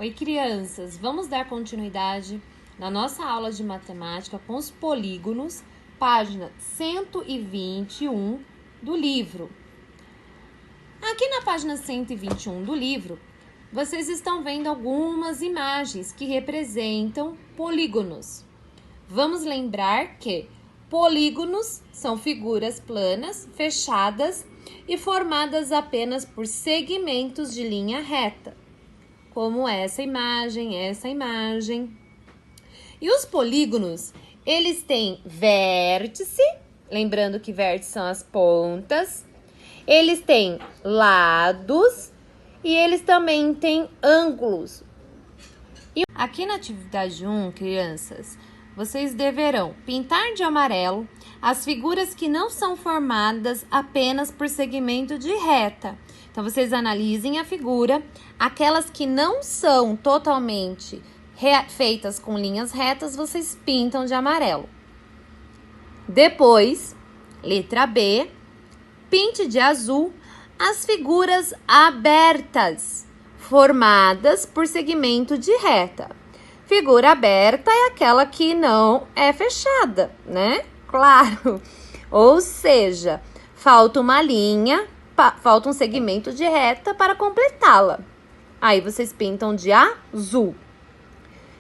Oi, crianças! Vamos dar continuidade na nossa aula de matemática com os polígonos, página 121 do livro. Aqui na página 121 do livro, vocês estão vendo algumas imagens que representam polígonos. Vamos lembrar que polígonos são figuras planas, fechadas e formadas apenas por segmentos de linha reta, como essa imagem. E os polígonos, eles têm vértice, lembrando que vértices são as pontas, eles têm lados e eles também têm ângulos. E aqui na atividade 1, crianças, vocês deverão pintar de amarelo as figuras que não são formadas apenas por segmento de reta. Então, vocês analisem a figura, aquelas que não são totalmente feitas com linhas retas, vocês pintam de amarelo. Depois, letra B, pinte de azul as figuras abertas, formadas por segmento de reta. Figura aberta é aquela que não é fechada, né? Claro. Ou seja, falta uma linha, falta um segmento de reta para completá-la. Aí vocês pintam de azul.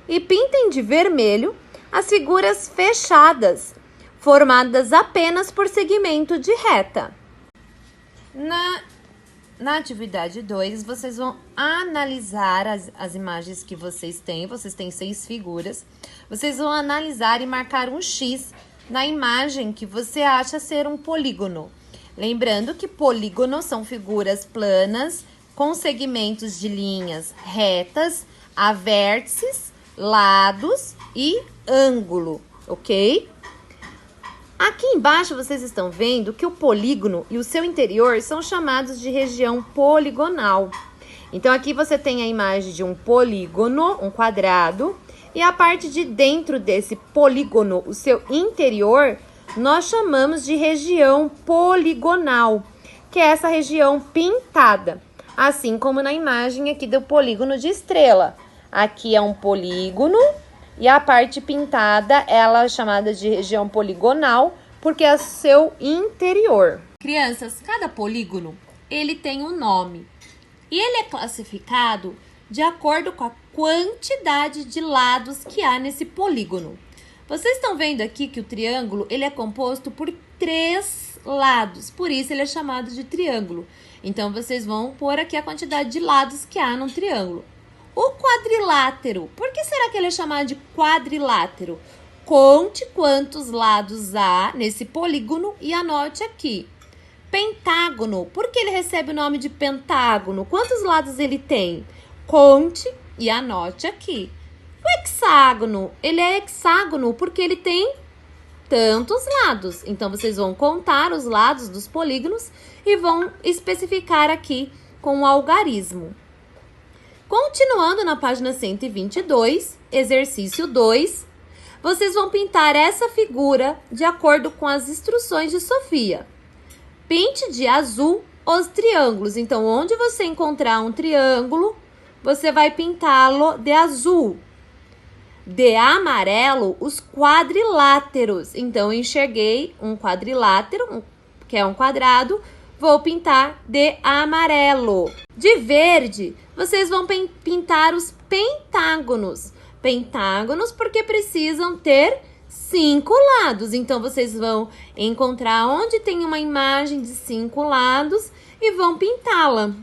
E pintem de vermelho as figuras fechadas, formadas apenas por segmento de reta. Na atividade 2, vocês vão analisar as imagens que vocês têm 6 figuras. Vocês vão analisar e marcar um X na imagem que você acha ser um polígono. Lembrando que polígonos são figuras planas com segmentos de linhas retas, a vértices, lados e ângulo, ok? Aqui embaixo vocês estão vendo que o polígono e o seu interior são chamados de região poligonal. Então aqui você tem a imagem de um polígono, um quadrado, e a parte de dentro desse polígono, o seu interior, nós chamamos de região poligonal, que é essa região pintada, assim como na imagem aqui do polígono de estrela. Aqui é um polígono e a parte pintada, ela é chamada de região poligonal, porque é seu interior. Crianças, cada polígono, ele tem um nome e ele é classificado de acordo com a quantidade de lados que há nesse polígono. Vocês estão vendo aqui que o triângulo, ele é composto por 3 lados, por isso ele é chamado de triângulo. Então, vocês vão pôr aqui a quantidade de lados que há num triângulo. O quadrilátero, por que será que ele é chamado de quadrilátero? Conte quantos lados há nesse polígono e anote aqui. Pentágono, por que ele recebe o nome de pentágono? Quantos lados ele tem? Conte e anote aqui. O hexágono, ele é hexágono porque ele tem tantos lados. Então, vocês vão contar os lados dos polígonos e vão especificar aqui com o algarismo. Continuando na página 122, exercício 2, vocês vão pintar essa figura de acordo com as instruções de Sofia. Pinte de azul os triângulos. Então, onde você encontrar um triângulo, você vai pintá-lo de azul. De amarelo, os quadriláteros. Então, eu enxerguei um quadrilátero, que é um quadrado, vou pintar de amarelo. De verde, vocês vão pintar os pentágonos. Pentágonos porque precisam ter 5 lados. Então, vocês vão encontrar onde tem uma imagem de 5 lados e vão pintá-la.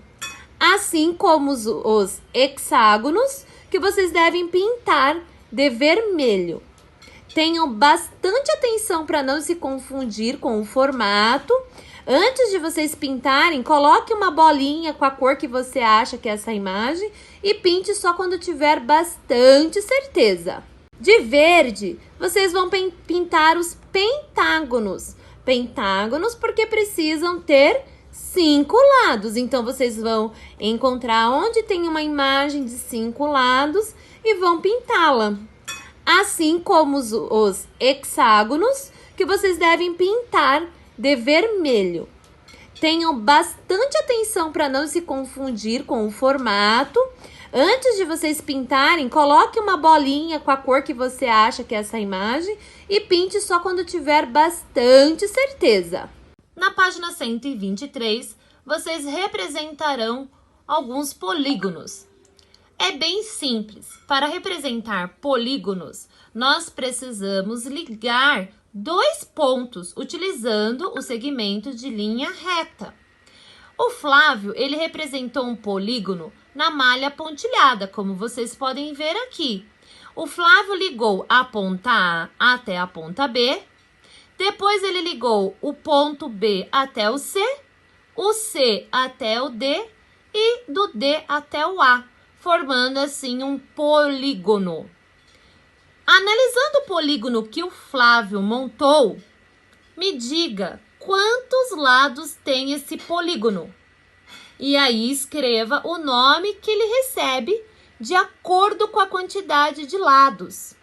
Assim como os hexágonos, que vocês devem pintar de vermelho. Tenham bastante atenção para não se confundir com o formato. Antes de vocês pintarem, coloque uma bolinha com a cor que você acha que é essa imagem e pinte só quando tiver bastante certeza. De verde, vocês vão pintar os pentágonos. Pentágonos porque precisam ter 5 lados. Então, vocês vão encontrar onde tem uma imagem de 5 lados e vão pintá-la. Assim como os hexágonos, que vocês devem pintar de vermelho. Tenham bastante atenção para não se confundir com o formato. Antes de vocês pintarem, coloque uma bolinha com a cor que você acha que é essa imagem e pinte só quando tiver bastante certeza. Na página 123, vocês representarão alguns polígonos. É bem simples. Para representar polígonos, nós precisamos ligar dois pontos utilizando o segmento de linha reta. O Flávio, ele representou um polígono na malha pontilhada, como vocês podem ver aqui. O Flávio ligou a ponta A até a ponta B, depois ele ligou o ponto B até o C até o D e do D até o A, formando assim um polígono. Analisando o polígono que o Flávio montou, me diga quantos lados tem esse polígono. E aí escreva o nome que ele recebe de acordo com a quantidade de lados.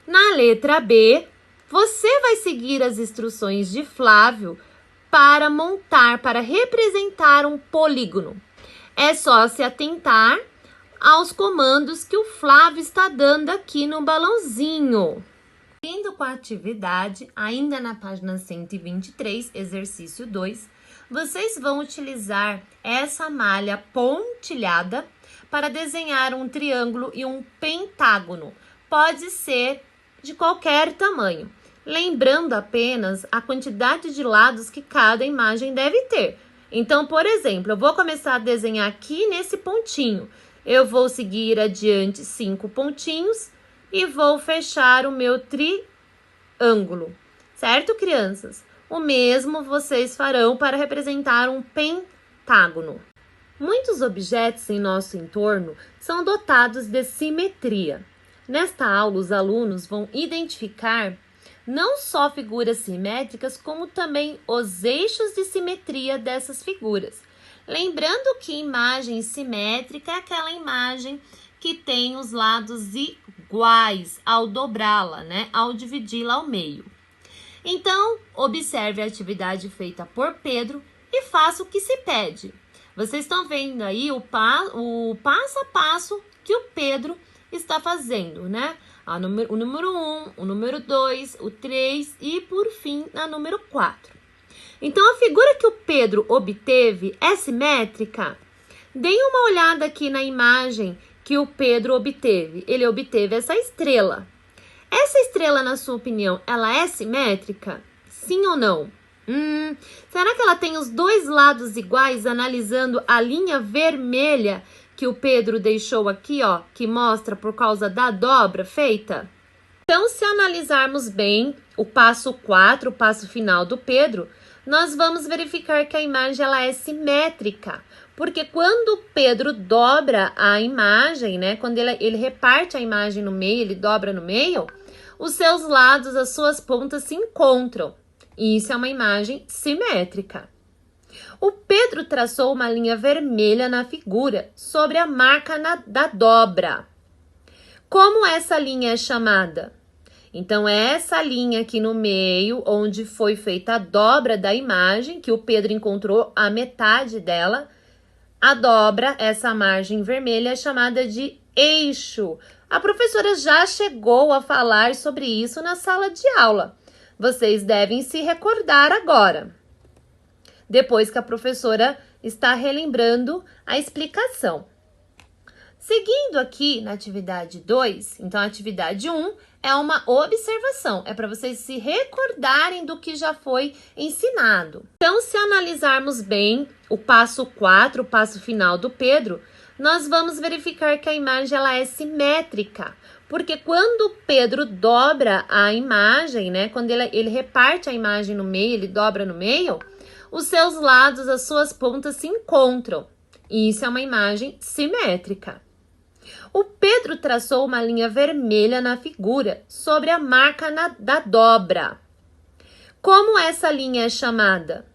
Na letra B, você vai seguir as instruções de Flávio para montar, para representar um polígono. É só se atentar aos comandos que o Flávio está dando aqui no balãozinho. Indo com a atividade, ainda na página 123, exercício 2, vocês vão utilizar essa malha pontilhada para desenhar um triângulo e um pentágono. Pode ser de qualquer tamanho, lembrando apenas a quantidade de lados que cada imagem deve ter. Então, por exemplo, eu vou começar a desenhar aqui nesse pontinho. Eu vou seguir adiante 5 pontinhos e vou fechar o meu triângulo, certo, crianças? O mesmo vocês farão para representar um pentágono. Muitos objetos em nosso entorno são dotados de simetria. Nesta aula, os alunos vão identificar não só figuras simétricas, como também os eixos de simetria dessas figuras. Lembrando que imagem simétrica é aquela imagem que tem os lados iguais ao dobrá-la, né? Ao dividi-la ao meio. Então, observe a atividade feita por Pedro e faça o que se pede. Vocês estão vendo aí o passo a passo que o Pedro está fazendo, né? O número 1, o número 2, o 3 e, por fim, a número 4. Então, a figura que o Pedro obteve é simétrica? Deem uma olhada aqui na imagem que o Pedro obteve. Ele obteve essa estrela. Essa estrela, na sua opinião, ela é simétrica? Sim ou não? Será que ela tem os dois lados iguais, analisando a linha vermelha que o Pedro deixou aqui, ó, que mostra por causa da dobra feita? Então, se analisarmos bem o passo 4, o passo final do Pedro, nós vamos verificar que a imagem ela é simétrica. Porque quando o Pedro dobra a imagem, né, quando ele reparte a imagem no meio, ele dobra no meio, os seus lados, as suas pontas se encontram. E isso é uma imagem simétrica. O Pedro traçou uma linha vermelha na figura sobre a marca da dobra. Como essa linha é chamada? Então, essa linha aqui no meio, onde foi feita a dobra da imagem, que o Pedro encontrou a metade dela, a dobra, essa margem vermelha, é chamada de eixo. A professora já chegou a falar sobre isso na sala de aula. Vocês devem se recordar agora, depois que a professora está relembrando a explicação. Seguindo aqui na atividade 2, então a atividade 1 é uma observação, é para vocês se recordarem do que já foi ensinado. Então, se analisarmos bem o passo 4, o passo final do Pedro, nós vamos verificar que a imagem ela é simétrica, porque quando o Pedro dobra a imagem, né, quando ele reparte a imagem no meio, ele dobra no meio, os seus lados, as suas pontas se encontram. E isso é uma imagem simétrica. O Pedro traçou uma linha vermelha na figura sobre a marca da dobra. Como essa linha é chamada?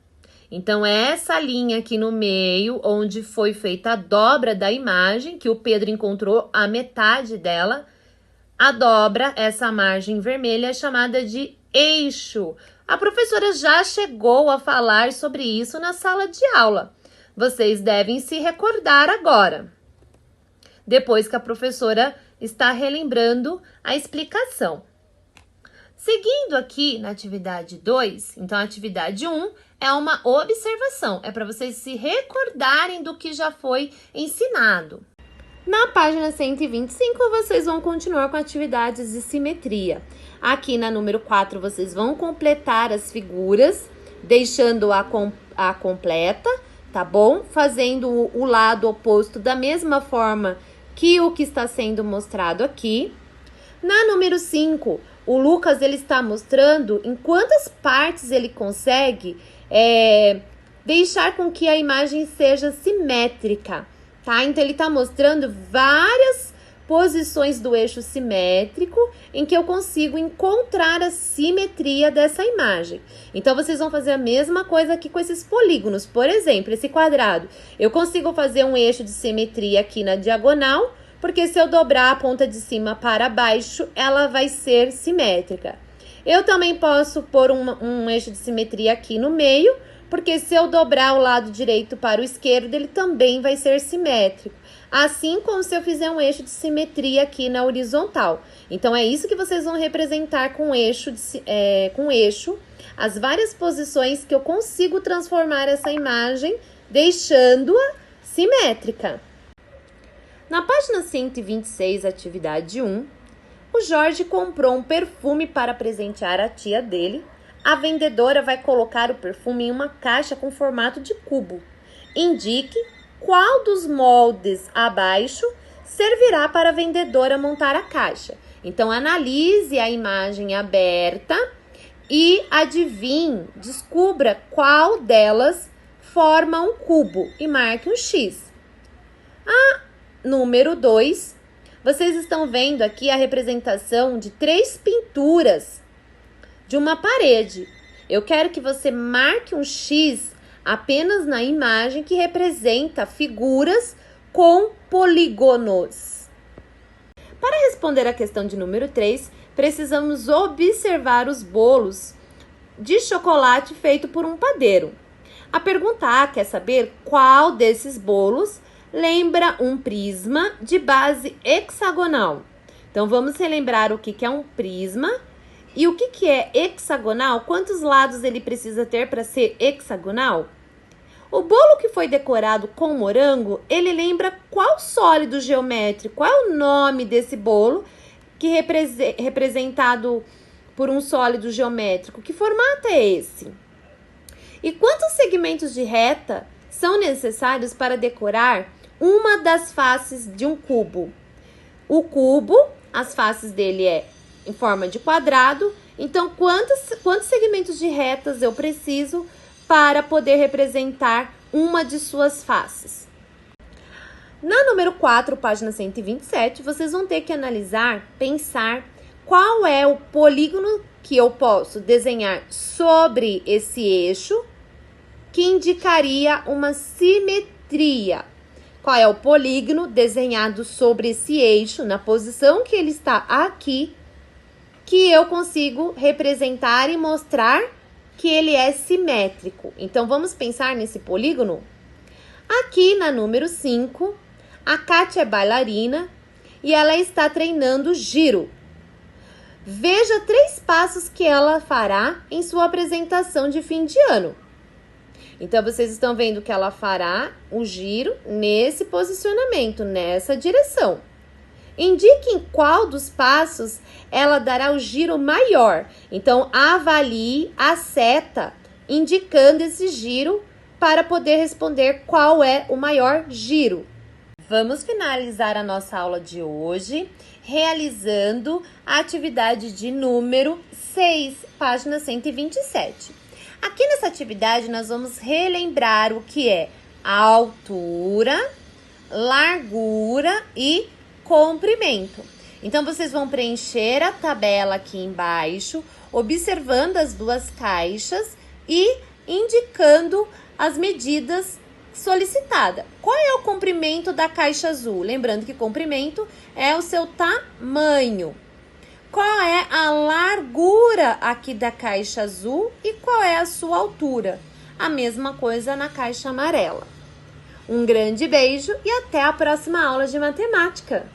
Então, essa linha aqui no meio, onde foi feita a dobra da imagem, que o Pedro encontrou a metade dela, a dobra, essa margem vermelha, é chamada de eixo. A professora já chegou a falar sobre isso na sala de aula. Vocês devem se recordar agora. depois que a professora está relembrando a explicação. Seguindo aqui na atividade 2, então a atividade 1 é uma observação, é para vocês se recordarem do que já foi ensinado. Na página 125, vocês vão continuar com atividades de simetria. Aqui na número 4, vocês vão completar as figuras, deixando a completa, tá bom? Fazendo o lado oposto da mesma forma que o que está sendo mostrado aqui. Na número 5, o Lucas ele está mostrando em quantas partes ele consegue deixar com que a imagem seja simétrica, tá? Então, ele está mostrando várias posições do eixo simétrico em que eu consigo encontrar a simetria dessa imagem. Então, vocês vão fazer a mesma coisa aqui com esses polígonos. Por exemplo, esse quadrado. Eu consigo fazer um eixo de simetria aqui na diagonal, porque se eu dobrar a ponta de cima para baixo, ela vai ser simétrica. Eu também posso pôr um eixo de simetria aqui no meio, porque se eu dobrar o lado direito para o esquerdo, ele também vai ser simétrico. Assim como se eu fizer um eixo de simetria aqui na horizontal. Então, é isso que vocês vão representar com eixo, as várias posições que eu consigo transformar essa imagem, deixando-a simétrica. Na página 126, atividade 1, o Jorge comprou um perfume para presentear a tia dele. A vendedora vai colocar o perfume em uma caixa com formato de cubo. Indique qual dos moldes abaixo servirá para a vendedora montar a caixa. Então, analise a imagem aberta e adivinhe, descubra qual delas forma um cubo e marque um X. Número 2, vocês estão vendo aqui a representação de 3 pinturas de uma parede. Eu quero que você marque um X apenas na imagem que representa figuras com polígonos. Para responder a questão de número 3, precisamos observar os bolos de chocolate feito por um padeiro. A pergunta A quer saber qual desses bolos lembra um prisma de base hexagonal. Então, vamos relembrar o que é um prisma e o que é hexagonal. Quantos lados ele precisa ter para ser hexagonal? O bolo que foi decorado com morango, ele lembra qual sólido geométrico? Qual é o nome desse bolo que é representado por um sólido geométrico? Que formato é esse? E quantos segmentos de reta são necessários para decorar uma das faces de um cubo? O cubo, as faces dele é em forma de quadrado. Então, quantos segmentos de retas eu preciso para poder representar uma de suas faces? Na número 4, página 127, vocês vão ter que analisar, pensar qual é o polígono que eu posso desenhar sobre esse eixo que indicaria uma simetria. Qual é o polígono desenhado sobre esse eixo, na posição que ele está aqui, que eu consigo representar e mostrar que ele é simétrico. Então, vamos pensar nesse polígono? Aqui na número 5, a Kátia é bailarina e ela está treinando giro. Veja 3 passos que ela fará em sua apresentação de fim de ano. Então, vocês estão vendo que ela fará o giro nesse posicionamento, nessa direção. Indique em qual dos passos ela dará o giro maior. Então, avalie a seta indicando esse giro para poder responder qual é o maior giro. Vamos finalizar a nossa aula de hoje realizando a atividade de número 6, página 127. Aqui nessa atividade, nós vamos relembrar o que é a altura, largura e comprimento. Então, vocês vão preencher a tabela aqui embaixo, observando as 2 caixas e indicando as medidas solicitadas. Qual é o comprimento da caixa azul? Lembrando que comprimento é o seu tamanho. Qual é a largura aqui da caixa azul e qual é a sua altura? A mesma coisa na caixa amarela. Um grande beijo e até a próxima aula de matemática!